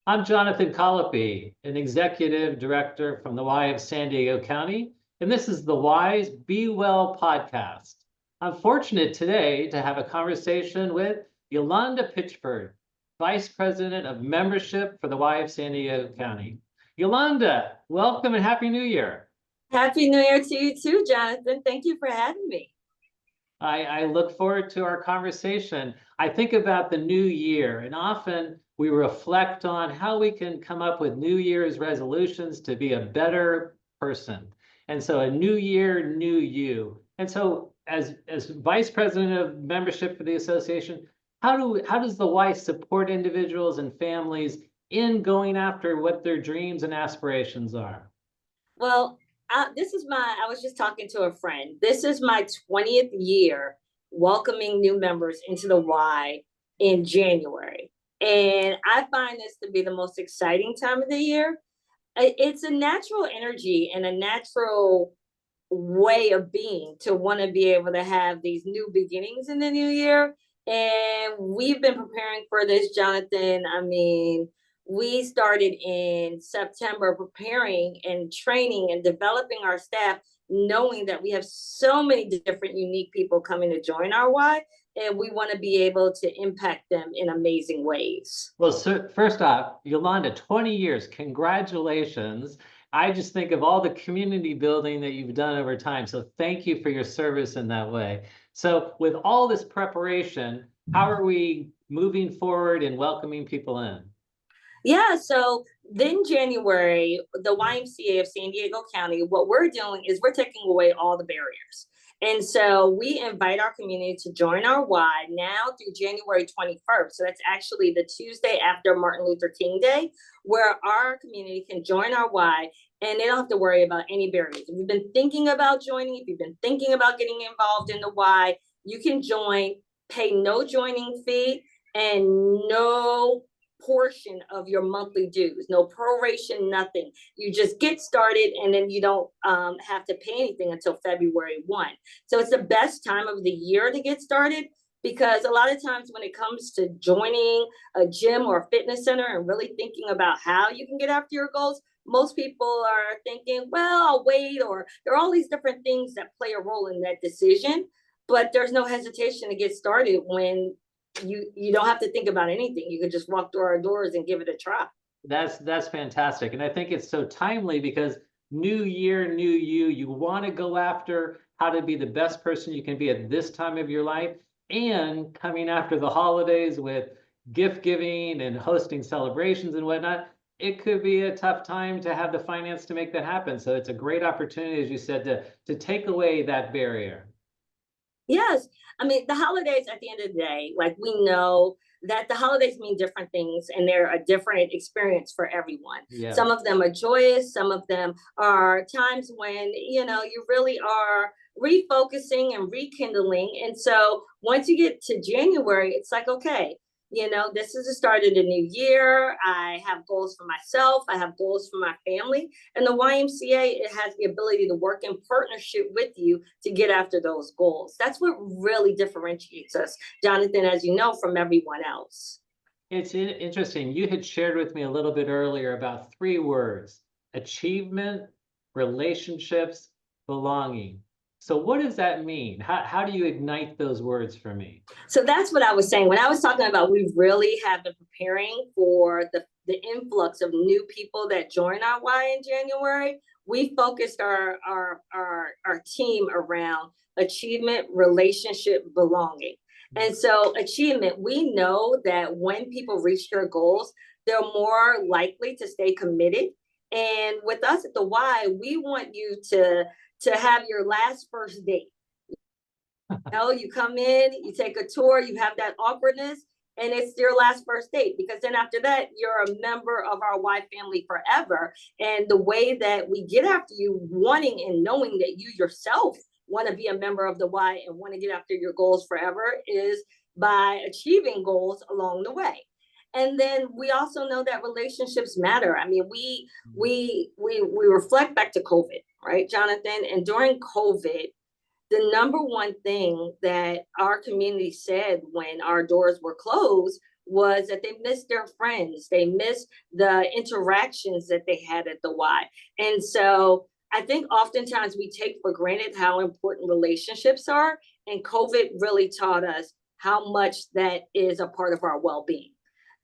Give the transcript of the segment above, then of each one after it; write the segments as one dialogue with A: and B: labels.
A: I'm Jonathan Colopy, an executive director from the Y of San Diego County, and this is the Y's Be Well podcast. I'm fortunate today to have a conversation with Yolanda Pitchford, Vice President of Membership for the Y of San Diego County. Yolanda, welcome and Happy New Year.
B: Happy New Year to you too, Jonathan. Thank you for having me.
A: I look forward to our conversation. I think about the new year, and often we reflect on how we can come up with New Year's resolutions to be a better person. And so a new year, new you. And so as Vice President of Membership for the association, how does the Y support individuals and families in going after what their dreams and aspirations are?
B: Well, I was just talking to a friend. This is my 20th year welcoming new members into the Y in January. And I find this to be the most exciting time of the year. It's a natural energy and a natural way of being to want to be able to have these new beginnings in the new year. And we've been preparing for this, Jonathan. I mean, we started in September preparing and training and developing our staff, knowing that we have so many different unique people coming to join our Y, and we want to be able to impact them in amazing ways.
A: Well, so first off, Yolanda, 20 years, congratulations. I just think of all the community building that you've done over time. So thank you for your service in that way. So with all this preparation, how are we moving forward and welcoming people in?
B: Yeah, so then January, the YMCA of San Diego County, what we're doing is we're taking away all the barriers. And so we invite our community to join our Y now through January 21st. So that's actually the Tuesday after Martin Luther King Day, where our community can join our Y and they don't have to worry about any barriers. If you've been thinking about joining, if you've been thinking about getting involved in the Y, you can join, pay no joining fee and no portion of your monthly dues, no proration, nothing. You just get started and then you don't have to pay anything until February 1. So it's the best time of the year to get started, because a lot of times when it comes to joining a gym or a fitness center and really thinking about how you can get after your goals, most people are thinking, well, I'll wait, or there are all these different things that play a role in that decision. But there's no hesitation to get started when you don't have to think about anything. You could just walk through our doors and give it a try.
A: That's fantastic. And I think it's so timely because new year, new you, you want to go after how to be the best person you can be at this time of your life, and coming after the holidays with gift giving and hosting celebrations and whatnot. It could be a tough time to have the finance to make that happen. So it's a great opportunity, as you said, to take away that barrier.
B: Yes. I mean, the holidays at the end of the day, like we know that the holidays mean different things and they're a different experience for everyone.
A: Yeah.
B: Some of them are joyous. Some of them are times when, you really are refocusing and rekindling. And so once you get to January, it's like, okay, this is the start of the new year. I have goals for myself. I have goals for my family. And the YMCA, it has the ability to work in partnership with you to get after those goals. That's what really differentiates us, Jonathan, as you know, from everyone else.
A: It's interesting. You had shared with me a little bit earlier about 3 words: achievement, relationships, belonging. So what does that mean? How do you ignite those words for me?
B: So that's what I was saying. When I was talking about we really have been preparing for the influx of new people that join our Y in January, we focused our team around achievement, relationship, belonging. And so achievement, we know that when people reach their goals, they're more likely to stay committed. And with us at the Y, we want you to have your last first date. You come in, you take a tour, you have that awkwardness, and it's your last first date, because then after that, you're a member of our Y family forever. And the way that we get after you, wanting and knowing that you yourself want to be a member of the Y and want to get after your goals forever, is by achieving goals along the way. And then we also know that relationships matter. I mean, we reflect back to COVID, right, Jonathan? And during COVID, the number one thing that our community said when our doors were closed was that they missed their friends. They missed the interactions that they had at the Y. And so I think oftentimes we take for granted how important relationships are. And COVID really taught us how much that is a part of our well-being.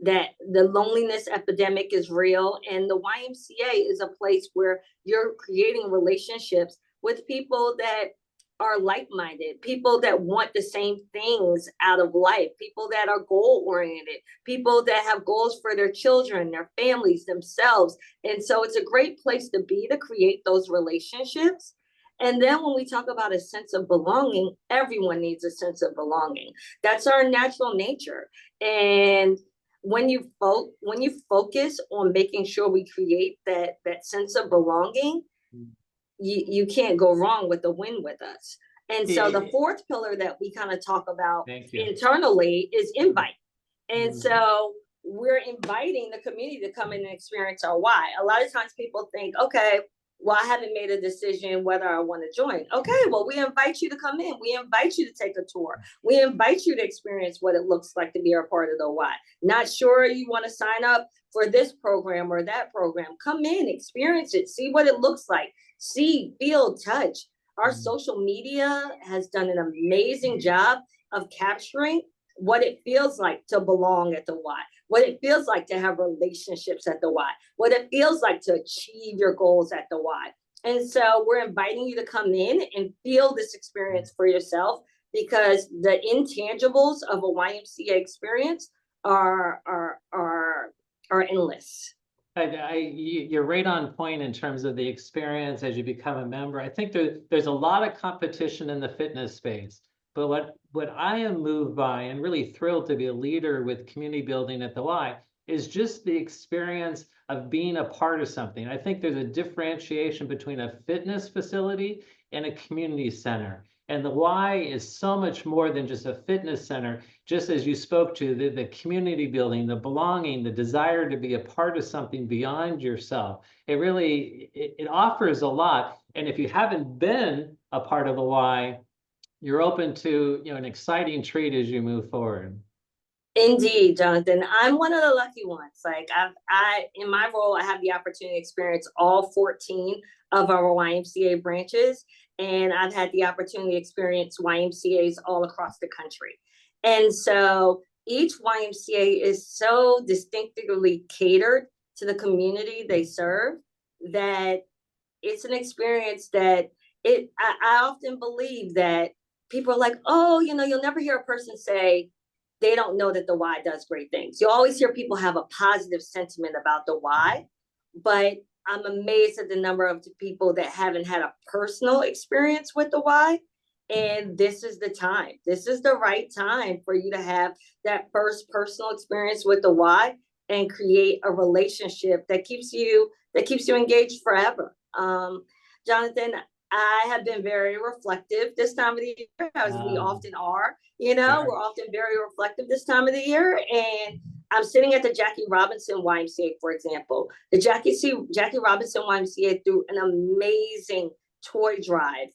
B: That the loneliness epidemic is real, and the YMCA is a place where you're creating relationships with people that are like-minded, people that want the same things out of life, people that are goal-oriented, people that have goals for their children, their families, themselves. And so it's a great place to be, to create those relationships. And then when we talk about a sense of belonging, everyone needs a sense of belonging. That's our natural nature. And when you focus on making sure we create that sense of belonging, you can't go wrong with the win with us. And so the fourth pillar that we kind of talk about internally is invite. And so we're inviting the community to come in and experience our Y. A lot of times people think, okay, well, I haven't made a decision whether I want to join. Okay, well, we invite you to come in. We invite you to take a tour. We invite you to experience what it looks like to be a part of the Y. Not sure you want to sign up for this program or that program. Come in, experience it, see what it looks like. See, feel, touch. Our social media has done an amazing job of capturing what it feels like to belong at the Y, what it feels like to have relationships at the Y, what it feels like to achieve your goals at the Y. And so we're inviting you to come in and feel this experience for yourself, because the intangibles of a YMCA experience are endless.
A: You're right on point in terms of the experience as you become a member. I think there's a lot of competition in the fitness space. But what I am moved by and really thrilled to be a leader with community building at the Y is just the experience of being a part of something. I think there's a differentiation between a fitness facility and a community center. And the Y is so much more than just a fitness center, just as you spoke to, the community building, the belonging, the desire to be a part of something beyond yourself. It really, it offers a lot. And if you haven't been a part of the Y, you're open to, an exciting treat as you move forward.
B: Indeed, Jonathan. I'm one of the lucky ones. Like I in my role, I have the opportunity to experience all 14 of our YMCA branches, and I've had the opportunity to experience YMCAs all across the country. And so each YMCA is so distinctively catered to the community they serve that it's an experience that I often believe that people are like, oh, you'll never hear a person say they don't know that the Y does great things. You always hear people have a positive sentiment about the Y, but I'm amazed at the number of people that haven't had a personal experience with the Y. And this is the time. This is the right time for you to have that first personal experience with the Y and create a relationship that keeps you engaged forever. Jonathan, I have been very reflective this time of the year, as we often are. We're often very reflective this time of the year. And I'm sitting at the Jackie Robinson YMCA, for example. The Jackie Robinson YMCA threw an amazing toy drive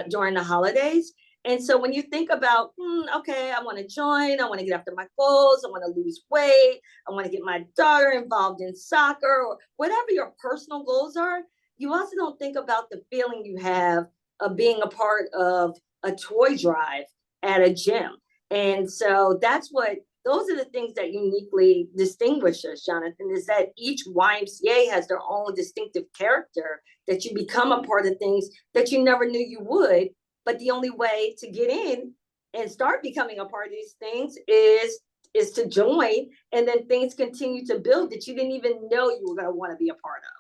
B: during the holidays. And so when you think about, okay, I want to join, I want to get after my goals, I want to lose weight, I want to get my daughter involved in soccer, or whatever your personal goals are, you also don't think about the feeling you have of being a part of a toy drive at a gym. And so those are the things that uniquely distinguish us, Jonathan, is that each YMCA has their own distinctive character, that you become a part of things that you never knew you would. But the only way to get in and start becoming a part of these things is to join, and then things continue to build that you didn't even know you were going to want to be a part of.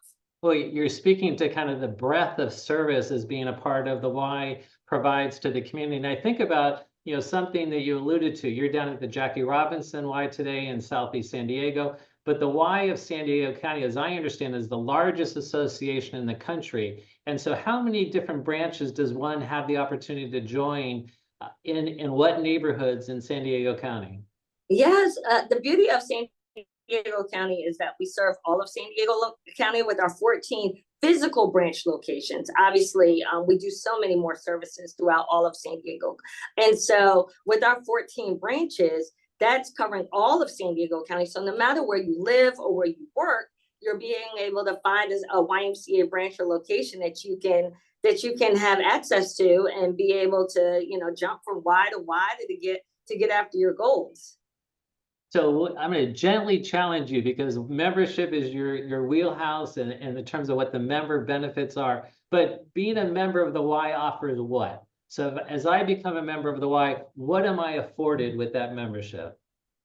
A: Well, you're speaking to kind of the breadth of service as being a part of the Y provides to the community. And I think about, something that you alluded to. You're down at the Jackie Robinson Y today in Southeast San Diego, but the Y of San Diego County, as I understand, is the largest association in the country. And so how many different branches does one have the opportunity to join in what neighborhoods in San Diego County?
B: Yes, the beauty of San Diego County is that we serve all of San Diego County with our 14 physical branch locations. Obviously, we do so many more services throughout all of San Diego. And so with our 14 branches, that's covering all of San Diego County. So no matter where you live or where you work, you're being able to find a YMCA branch or location that you can have access to and be able to, jump from Y to Y to get after your goals.
A: So I'm going to gently challenge you because membership is your wheelhouse and in terms of what the member benefits are. But being a member of the Y offers what? So as I become a member of the Y, what am I afforded with that membership?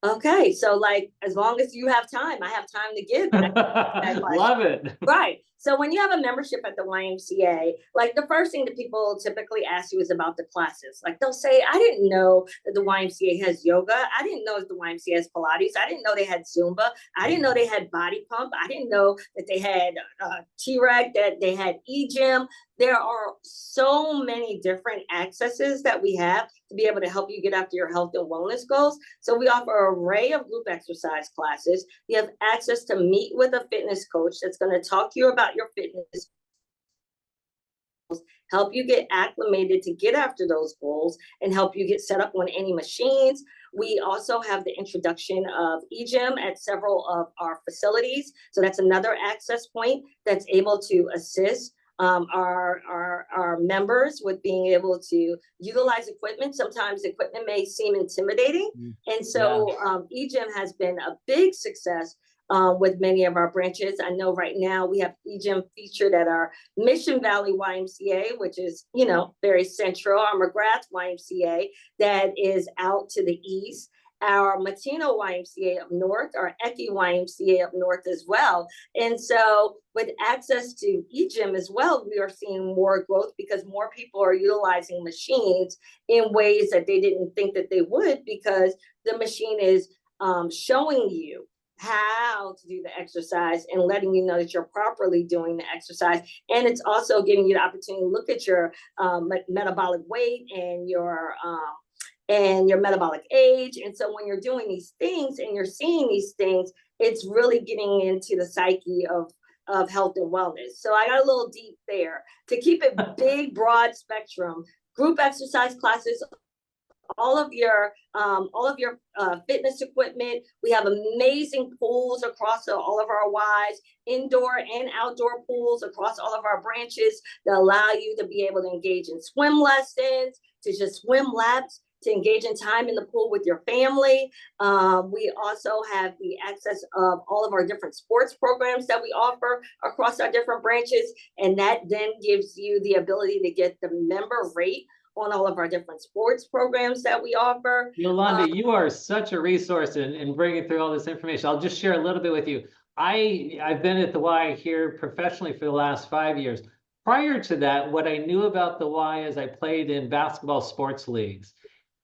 B: Okay, so like as long as you have time, I have time to give that
A: Love it.
B: Right. So when you have a membership at the YMCA, like the first thing that people typically ask you is about the classes. Like they'll say, I didn't know that the YMCA has yoga. I didn't know that the YMCA has Pilates. I didn't know they had Zumba. I didn't know they had body pump. I didn't know that they had T-Rec, that they had e-gym. There are so many different accesses that we have to be able to help you get after your health and wellness goals. So we offer an array of group exercise classes. You have access to meet with a fitness coach that's going to talk to you about your fitness, help you get acclimated to get after those goals, and help you get set up on any machines. We also have the introduction of e-gym at several of our facilities. So that's another access point that's able to assist our members with being able to utilize equipment. Sometimes equipment may seem intimidating. And so e-gym has been a big success with many of our branches. I know right now we have e-gym featured at our Mission Valley YMCA, which is, very central, our McGrath YMCA that is out to the east, our Matino YMCA up north, our Eki YMCA up north as well. And so with access to e-gym as well, we are seeing more growth because more people are utilizing machines in ways that they didn't think that they would, because the machine is showing you how to do the exercise and letting you know that you're properly doing the exercise. And it's also giving you the opportunity to look at your metabolic weight and your metabolic age. And so when you're doing these things and you're seeing these things, it's really getting into the psyche of health and wellness. So I got a little deep there. To keep it big, broad spectrum, group exercise classes, all of your fitness equipment. We have amazing pools across all of our Ys, indoor and outdoor pools across all of our branches that allow you to be able to engage in swim lessons, to just swim laps, to engage in time in the pool with your family. We also have the access of all of our different sports programs that we offer across our different branches. And that then gives you the ability to get the member rate on all of our different sports programs that we offer.
A: Yolanda, you are such a resource in bringing through all this information. I'll just share a little bit with you. I've been at the Y here professionally for the last 5 years. Prior to that, what I knew about the Y is I played in basketball sports leagues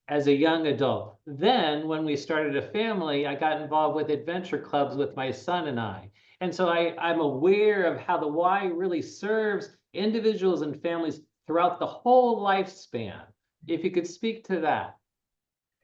A: as a young adult. Then when we started a family, I got involved with adventure clubs with my son and I. And so I'm aware of how the Y really serves individuals and families throughout the whole lifespan. If you could speak to that.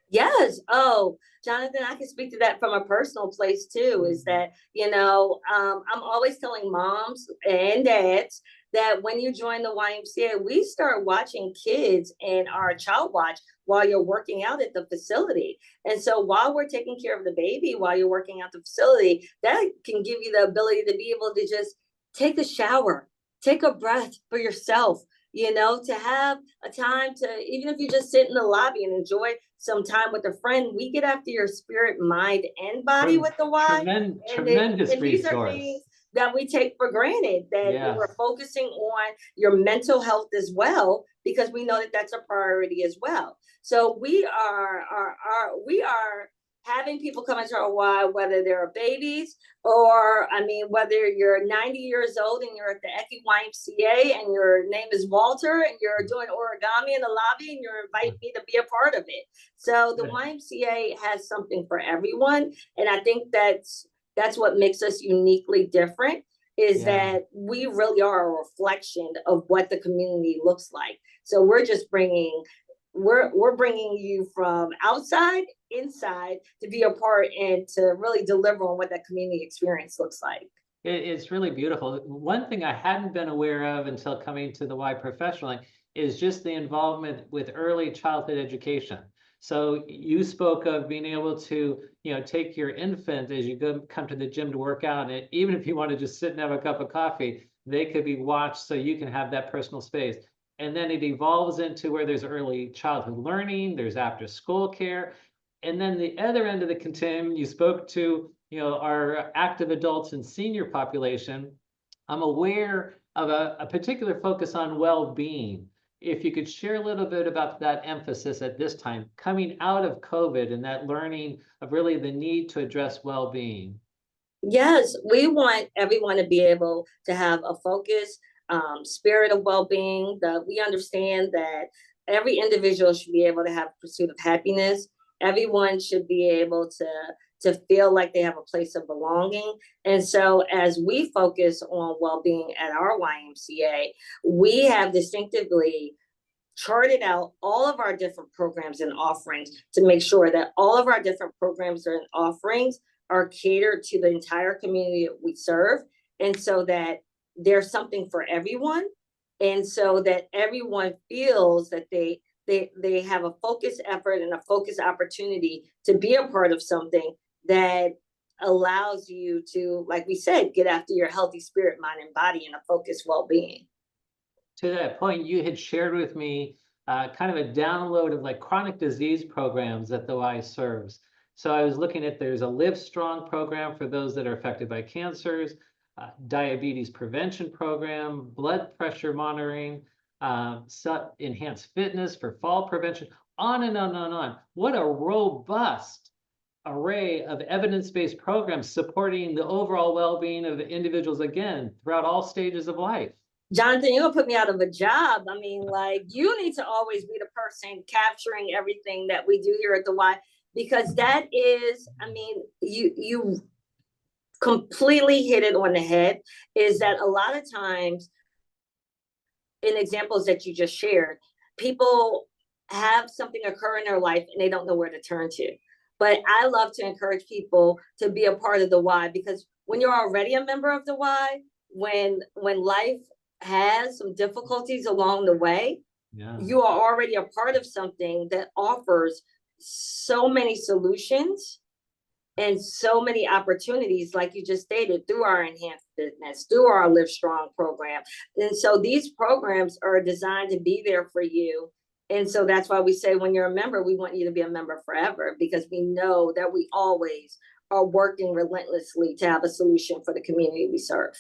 B: Yes. Oh, Jonathan, I can speak to that from a personal place too, is that, I'm always telling moms and dads that when you join the YMCA, we start watching kids and our child watch while you're working out at the facility. And so while we're taking care of the baby, while you're working out the facility, that can give you the ability to be able to just take a shower, take a breath for yourself, to have a time to, even if you just sit in the lobby and enjoy some time with a friend, we get after your spirit, mind, and body with the Y.
A: Tremendous
B: and these are things that we take for granted, that we're focusing on your mental health as well, because we know that that's a priority as well. So we are having people come into our Y, whether they're babies or, whether you're 90 years old and you're at the Eki YMCA and your name is Walter and you're doing origami in the lobby and you're inviting me to be a part of it. So the YMCA has something for everyone. And I think that's what makes us uniquely different, is that we really are a reflection of what the community looks like. So we're just bringing you from outside inside to be a part and to really deliver on what that community experience looks like.
A: It's really beautiful. One thing I hadn't been aware of until coming to the Y professionally is just the involvement with early childhood education. So you spoke of being able to, take your infant as you come to the gym to work out, and even if you want to just sit and have a cup of coffee, they could be watched so you can have that personal space. And then it evolves into where there's early childhood learning, there's after school care. And then the other end of the continuum, you spoke to, our active adults and senior population. I'm aware of a particular focus on well-being. If you could share a little bit about that emphasis at this time, coming out of COVID and that learning of really the need to address well-being.
B: Yes, we want everyone to be able to have a focus, spirit of well-being. That we understand that every individual should be able to have pursuit of happiness. Everyone should be able to feel like they have a place of belonging. And so, as we focus on well-being at our YMCA, we have distinctively charted out all of our different programs and offerings to make sure that all of our different programs and offerings are catered to the entire community that we serve, and so that there's something for everyone, and so that everyone feels that they have a focused effort and a focused opportunity to be a part of something that allows you to, like we said, get after your healthy spirit, mind, and body in a focused well-being.
A: To that point, you had shared with me kind of a download of like chronic disease programs that the Y serves. So I was looking at, there's a Live Strong program for those that are affected by cancers, diabetes prevention program, blood pressure monitoring, enhanced fitness for fall prevention, on and on and on. What a robust array of evidence-based programs supporting the overall well-being of individuals, again, throughout all stages of life.
B: Jonathan, you're gonna put me out of a job. I mean, like, you need to always be the person capturing everything that we do here at the Y, because that is, I mean, you completely hit it on the head. Is that a lot of times, in examples that you just shared, people have something occur in their life and they don't know where to turn to. But I love to encourage people to be a part of the Y, because when you're already a member of the Y, when life has some difficulties along the way, you are already a part of something that offers so many solutions and so many opportunities, like you just stated, through our enhanced fitness, through our Live Strong program. And so these programs are designed to be there for you. And so that's why we say, when you're a member, we want you to be a member forever, because we know that we always are working relentlessly to have a solution for the community we serve.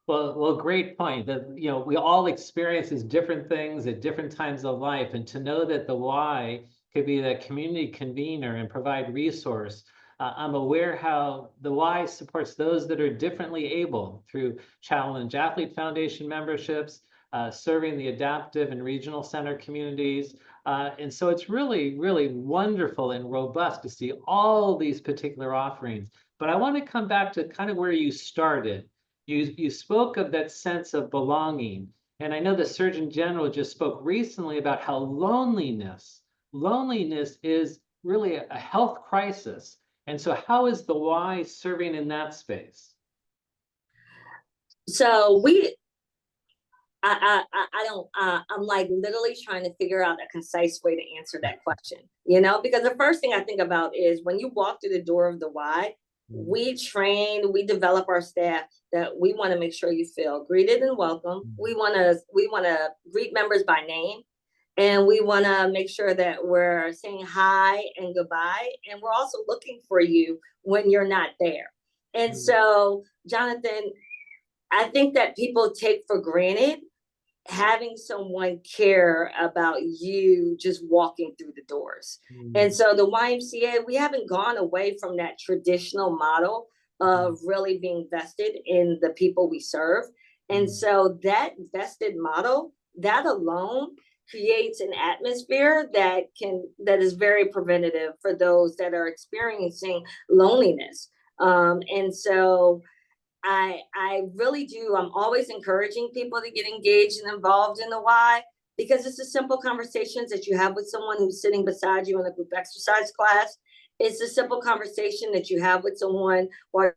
A: Well, great point. That we all experience these different things at different times of life, and to know that the Y could be that community convener and provide resource. I'm aware how the Y supports those that are differently able through Challenge Athlete Foundation memberships, serving the adaptive and regional center communities. And so it's really, really wonderful and robust to see all these particular offerings. But I want to come back to kind of where you started. You spoke of that sense of belonging. And I know the Surgeon General just spoke recently about how loneliness is really a health crisis. And so how is the Y serving in that space?
B: So I'm like literally trying to figure out a concise way to answer that question, because the first thing I think about is when you walk through the door of the Y, we develop our staff that we want to make sure you feel greeted and welcome. We want to greet members by name, and we want to make sure that we're saying hi and goodbye, and we're also looking for you when you're not there. And so, Jonathan, I think that people take for granted having someone care about you just walking through the doors. And so the YMCA, we haven't gone away from that traditional model of really being vested in the people we serve. And so that vested model, that alone creates an atmosphere that is very preventative for those that are experiencing loneliness. And so I really do. I'm always encouraging people to get engaged and involved in the Y, because it's the simple conversations that you have with someone who's sitting beside you in a group exercise class. It's the simple conversation that you have with someone while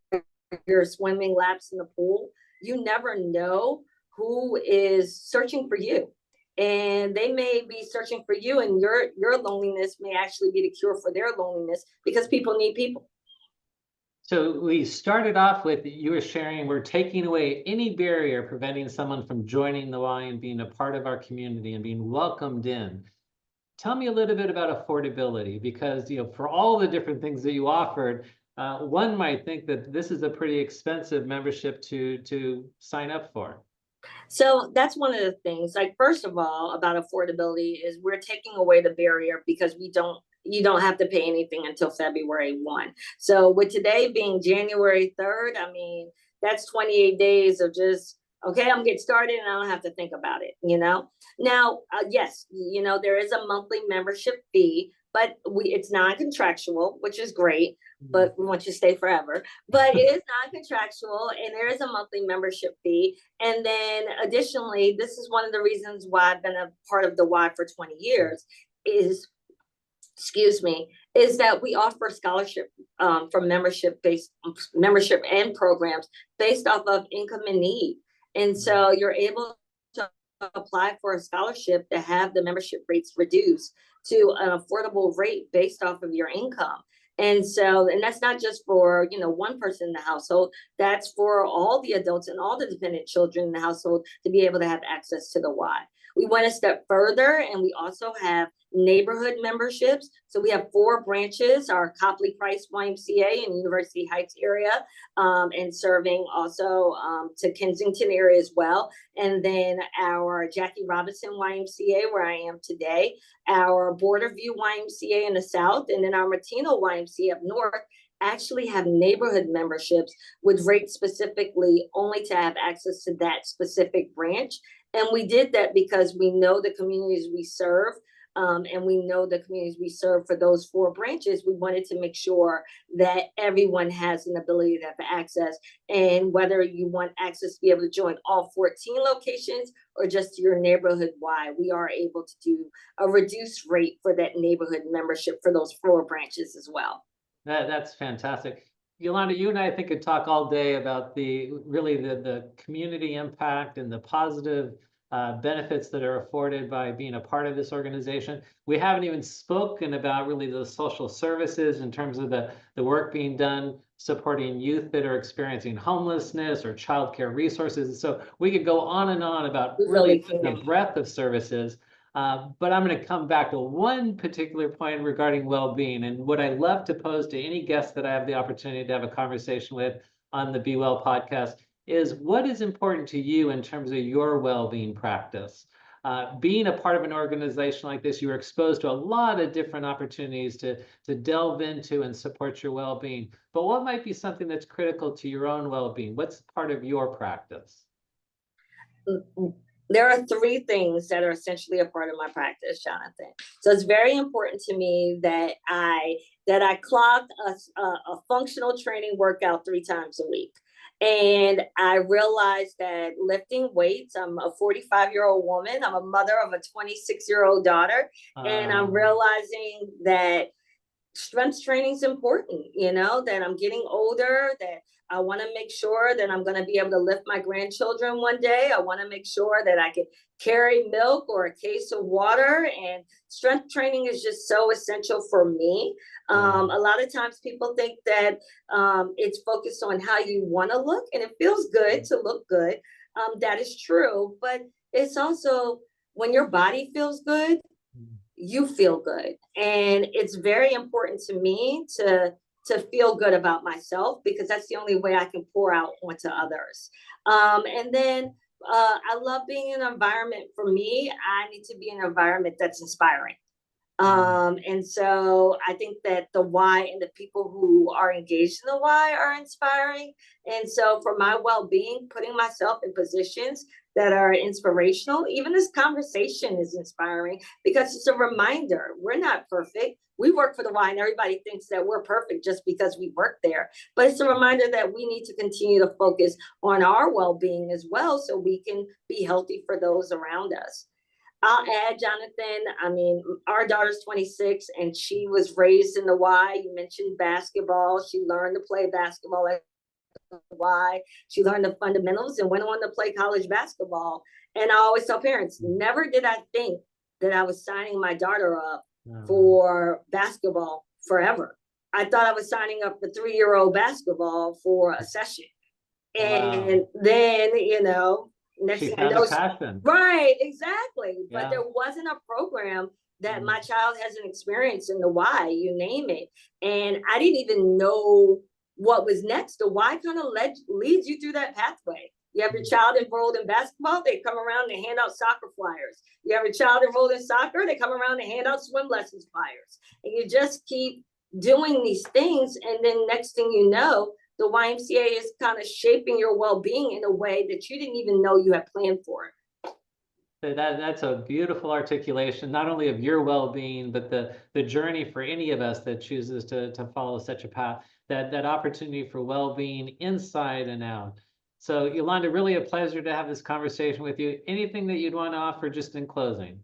B: you're swimming laps in the pool. You never know who is searching for you. and they may be searching for you, and your loneliness may actually be the cure for their loneliness, because people need people.
A: So we started off with you were sharing we're taking away any barrier preventing someone from joining the Y and being a part of our community and being welcomed in. Tell me a little bit about affordability, because for all the different things that you offered, one might think that this is a pretty expensive membership to sign up for.
B: So that's one of the things. Like, first of all, about affordability is we're taking away the barrier, because you don't have to pay anything until February 1. So with today being January 3rd, I mean, that's 28 days of just, okay, I'm getting started and I don't have to think about it, you know? Now, yes, there is a monthly membership fee, but it's non-contractual, which is great, but we want you to stay forever. But it is non-contractual, and there is a monthly membership fee. And then additionally, this is one of the reasons why I've been a part of the Y for 20 years is, excuse me, is that we offer scholarship for membership and programs based off of income and need. And so you're able to apply for a scholarship to have the membership rates reduced to an affordable rate based off of your income. And so, and that's not just for, one person in the household, that's for all the adults and all the dependent children in the household to be able to have access to the Y. We went a step further, and we also have neighborhood memberships. So we have 4 branches: our Copley Price YMCA in University Heights area, and serving also to Kensington area as well. And then our Jackie Robinson YMCA, where I am today, our Borderview YMCA in the south, and then our Matino YMCA up north actually have neighborhood memberships with rates specifically only to have access to that specific branch. And we did that because we know the communities we serve, and we know the communities we serve for those 4 branches. We wanted to make sure that everyone has an ability to have access. And whether you want access to be able to join all 14 locations or just your neighborhood Y, we are able to do a reduced rate for that neighborhood membership for those 4 branches as well.
A: That's fantastic. Yolanda, you and I think could talk all day about the community impact and the positive benefits that are afforded by being a part of this organization. We haven't even spoken about really the social services in terms of the work being done supporting youth that are experiencing homelessness or childcare resources. And so we could go on and on about really the breadth of services. But I'm going to come back to one particular point regarding well-being, and what I love to pose to any guest that I have the opportunity to have a conversation with on the Be Well podcast is, what is important to you in terms of your well-being practice? Being a part of an organization like this, you are exposed to a lot of different opportunities to delve into and support your well-being. But what might be something that's critical to your own well-being? What's part of your practice?
B: There are 3 things that are essentially a part of my practice, Jonathan. So it's very important to me that I clock a functional training workout 3 times a week. And I realized that lifting weights, I'm a 45-year-old woman, I'm a mother of a 26-year-old daughter, and I'm realizing that strength training is important, that I'm getting older, that I want to make sure that I'm going to be able to lift my grandchildren one day. I want to make sure that I can carry milk or a case of water, and strength training is just so essential for me. A lot of times people think that it's focused on how you want to look, and it feels good to look good. That is true, but it's also when your body feels good, you feel good. And it's very important to me to feel good about myself, because that's the only way I can pour out onto others. And then I love being in an environment. For me, I need to be in an environment that's inspiring. And so I think that the Y and the people who are engaged in the Y are inspiring. And so for my well-being, putting myself in positions that are inspirational, even this conversation is inspiring, because it's a reminder we're not perfect. We work for the Y, and everybody thinks that we're perfect just because we work there. But it's a reminder that we need to continue to focus on our well-being as well, so we can be healthy for those around us. I'll add, Jonathan, I mean, our daughter's 26 and she was raised in the Y. You mentioned basketball. She learned to play basketball at Y. She learned the fundamentals and went on to play college basketball. And I always tell parents, never did I think that I was signing my daughter up for basketball forever. I thought I was signing up for 3-year-old basketball for a session. And then, you know, next thing I know, right, exactly. Yeah. But there wasn't a program that my child hasn't experienced in the Y, you name it. And I didn't even know what was next. The Y kind of leads you through that pathway. You have your child enrolled in basketball, they come around and hand out soccer flyers. You have a child enrolled in soccer, they come around and hand out swim lessons flyers. And you just keep doing these things. And then next thing you know, the YMCA is kind of shaping your well-being in a way that you didn't even know you had planned for it.
A: That's a beautiful articulation, not only of your well-being, but the journey for any of us that chooses to follow such a path, that opportunity for well-being inside and out. So Yolanda, really a pleasure to have this conversation with you. Anything that you'd want to offer just in closing?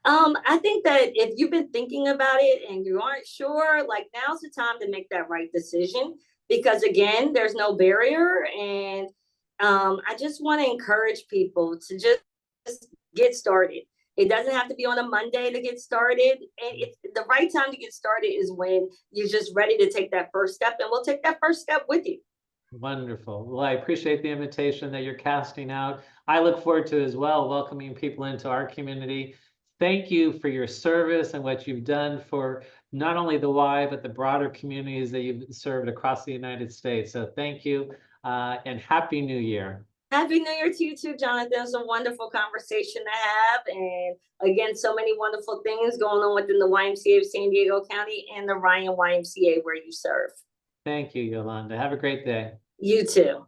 B: I think that if you've been thinking about it and you aren't sure, like now's the time to make that right decision, because again, there's no barrier. And I just want to encourage people to just get started. It doesn't have to be on a Monday to get started. And the right time to get started is when you're just ready to take that first step, and we'll take that first step with you.
A: Wonderful. Well, I appreciate the invitation that you're casting out. I look forward to as well welcoming people into our community. Thank you for your service and what you've done for not only the Y, but the broader communities that you've served across the United States. So thank you and Happy New Year.
B: Happy New Year to you too, Jonathan. It was a wonderful conversation to have. And again, so many wonderful things going on within the YMCA of San Diego County and the Ryan YMCA where you serve.
A: Thank you, Yolanda. Have a great day.
B: You too.